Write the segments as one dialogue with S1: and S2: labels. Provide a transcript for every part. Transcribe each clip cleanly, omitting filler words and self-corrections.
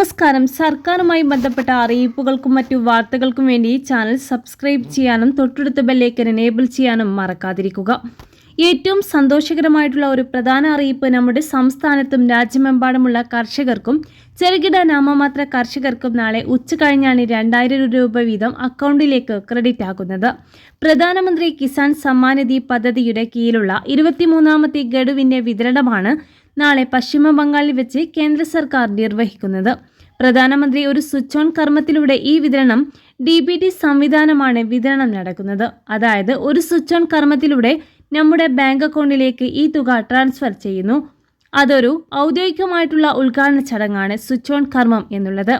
S1: നമസ്കാരം. സർക്കാരുമായി ബന്ധപ്പെട്ട അറിയിപ്പുകൾക്കും മറ്റു വാർത്തകൾക്കും വേണ്ടി ഈ ചാനൽ സബ്സ്ക്രൈബ് ചെയ്യാനും തൊട്ടടുത്ത ബെല്ലൈക്കൻ എനേബിൾ ചെയ്യാനും മറക്കാതിരിക്കുക. ഏറ്റവും സന്തോഷകരമായിട്ടുള്ള ഒരു പ്രധാന അറിയിപ്പ് നമ്മുടെ സംസ്ഥാനത്തും രാജ്യമെമ്പാടുമുള്ള കർഷകർക്കും ചെറുകിട നാമമാത്ര കർഷകർക്കും നാളെ ഉച്ചകഴിഞ്ഞാണ് 2000 രൂപ വീതം അക്കൗണ്ടിലേക്ക് ക്രെഡിറ്റ് ആകുന്നത്. പ്രധാനമന്ത്രി കിസാൻ സമ്മാൻ നിധി പദ്ധതിയുടെ കീഴിലുള്ള 23ാമത്തെ ഗഡുവിന്റെ വിതരണമാണ് നാളെ പശ്ചിമ ബംഗാളിൽ വെച്ച് കേന്ദ്ര സർക്കാർ നിർവഹിക്കുന്നത്. പ്രധാനമന്ത്രി ഒരു സ്വിച്ച് ഓൺ കർമ്മത്തിലൂടെ ഈ വിതരണം DBT സംവിധാനമാണ് വിതരണം നടക്കുന്നത്. അതായത് ഒരു സ്വിച്ച് ഓൺ കർമ്മത്തിലൂടെ നമ്മുടെ ബാങ്ക് അക്കൗണ്ടിലേക്ക് ഈ തുക ട്രാൻസ്ഫർ ചെയ്യുന്നു. അതൊരു ഔദ്യോഗികമായിട്ടുള്ള ഉദ്ഘാടന ചടങ്ങാണ് സ്വിച്ച് ഓൺ കർമ്മം എന്നുള്ളത്.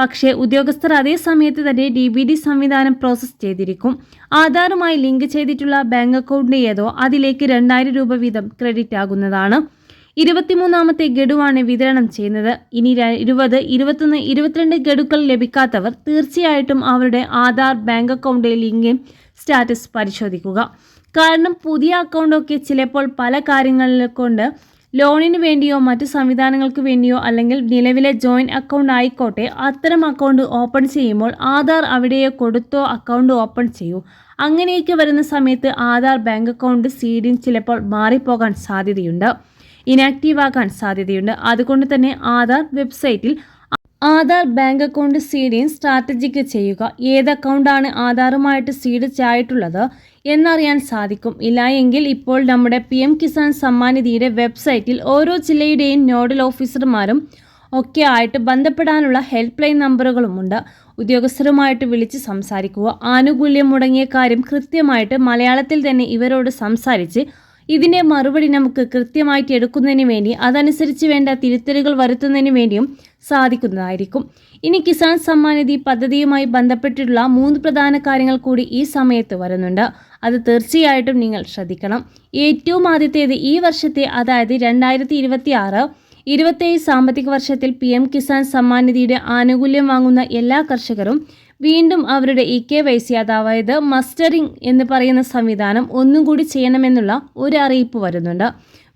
S1: പക്ഷേ ഉദ്യോഗസ്ഥർ അതേ സമയത്ത് തന്നെ DBT സംവിധാനം പ്രോസസ്സ് ചെയ്തിരിക്കും. ആധാറുമായി ലിങ്ക് ചെയ്തിട്ടുള്ള ബാങ്ക് അക്കൗണ്ട് ഏതോ അതിലേക്ക് 2000 രൂപ വീതം ക്രെഡിറ്റ് ആകുന്നതാണ്. 23ാമത്തെ ഗഡുവാണ് വിതരണം ചെയ്യുന്നത്. ഇനി 20, 21, 22 ഗഡുക്കൾ ലഭിക്കാത്തവർ തീർച്ചയായിട്ടും അവരുടെ Aadhaar bank account link status പരിശോധിക്കുക. കാരണം പുതിയ അക്കൗണ്ടൊക്കെ ചിലപ്പോൾ പല കാര്യങ്ങളിൽ കൊണ്ട് ലോണിന് വേണ്ടിയോ മറ്റു സംവിധാനങ്ങൾക്ക് വേണ്ടിയോ അല്ലെങ്കിൽ നിലവിലെ ജോയിൻറ്റ് അക്കൗണ്ട് ആയിക്കോട്ടെ അത്തരം അക്കൗണ്ട് ഓപ്പൺ ചെയ്യുമ്പോൾ ആധാർ അവിടെയോ കൊടുത്തോ അക്കൗണ്ട് ഓപ്പൺ ചെയ്യൂ. അങ്ങനെയൊക്കെ വരുന്ന സമയത്ത് ആധാർ ബാങ്ക് അക്കൗണ്ട് സീഡിങ് ചിലപ്പോൾ മാറിപ്പോകാൻ സാധ്യതയുണ്ട്, ഇനാക്റ്റീവ് ആകാൻ സാധ്യതയുണ്ട്. അതുകൊണ്ട് തന്നെ ആധാർ വെബ്സൈറ്റിൽ Aadhaar bank account seeding strategic ചെയ്യുക. ഏത് അക്കൗണ്ടാണ് ആധാറുമായിട്ട് സീഡ് ആയിട്ടുള്ളത് എന്നറിയാൻ സാധിക്കും. ഇല്ല എങ്കിൽ ഇപ്പോൾ നമ്മുടെ PM കിസാൻ സമ്മാൻ നിധിയുടെ വെബ്സൈറ്റിൽ ഓരോ ജില്ലയുടെയും നോഡൽ ഓഫീസർമാരും ഒക്കെ ആയിട്ട് ബന്ധപ്പെടാനുള്ള ഹെൽപ്പ് ലൈൻ നമ്പറുകളുമുണ്ട്. ഉദ്യോഗസ്ഥരുമായിട്ട് വിളിച്ച് സംസാരിക്കുക. ആനുകൂല്യം മുടങ്ങിയ കാര്യം കൃത്യമായിട്ട് മലയാളത്തിൽ തന്നെ ഇവരോട് സംസാരിച്ച് ഇതിൻ്റെ മറുപടി നമുക്ക് കൃത്യമായിട്ട് എടുക്കുന്നതിന് വേണ്ടി അതനുസരിച്ച് വേണ്ട തിരുത്തലുകൾ വരുത്തുന്നതിന് വേണ്ടിയും സാധിക്കുന്നതായിരിക്കും. ഇനി കിസാൻ സമ്മാൻ നിധി പദ്ധതിയുമായി ബന്ധപ്പെട്ടിട്ടുള്ള 3 പ്രധാന കാര്യങ്ങൾ കൂടി ഈ സമയത്ത് വരുന്നുണ്ട്. അത് തീർച്ചയായിട്ടും നിങ്ങൾ ശ്രദ്ധിക്കണം. ഏറ്റവും ആദ്യത്തേത് ഈ വർഷത്തെ അതായത് 2026-27 സാമ്പത്തിക വർഷത്തിൽ PM കിസാൻ സമ്മാൻ നിധിയുടെ ആനുകൂല്യം വാങ്ങുന്ന എല്ലാ കർഷകരും വീണ്ടും അവരുടെ KYC അതായത് മസ്റ്ററിംഗ് എന്ന് പറയുന്ന സംവിധാനം ഒന്നും കൂടി ചെയ്യണമെന്നുള്ള ഒരു അറിയിപ്പ് വരുന്നുണ്ട്.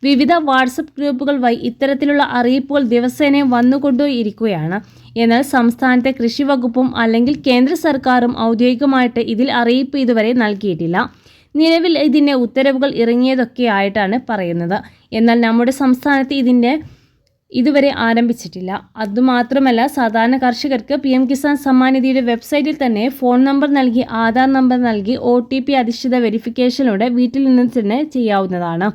S1: വിവിധ വാട്സപ്പ് ഗ്രൂപ്പുകൾ വഴി ഇത്തരത്തിലുള്ള അറിയിപ്പുകൾ ദിവസേന വന്നുകൊണ്ടിരിക്കുകയാണ്. എന്നാൽ സംസ്ഥാനത്തെ കൃഷി വകുപ്പും അല്ലെങ്കിൽ കേന്ദ്ര സർക്കാരും ഔദ്യോഗികമായിട്ട് ഇതിൽ അറിയിപ്പ് ഇതുവരെ നൽകിയിട്ടില്ല. നിലവിൽ ഇതിൻ്റെ ഉത്തരവുകൾ ഇറങ്ങിയതൊക്കെ ആയിട്ടാണ് പറയുന്നത്. എന്നാൽ നമ്മുടെ സംസ്ഥാനത്ത് ഇതുവരെ ആരംഭിച്ചിട്ടില്ല. അതുമാത്രമല്ല സാധാരണ കർഷകർക്ക് PM കിസാൻ സമ്മാൻ നിധിയുടെ വെബ്സൈറ്റിൽ തന്നെ ഫോൺ നമ്പർ നൽകി ആധാർ നമ്പർ നൽകി OTP അധിഷ്ഠിത വെരിഫിക്കേഷനിലൂടെ വീട്ടിൽ നിന്ന് തന്നെ ചെയ്യാവുന്നതാണ്.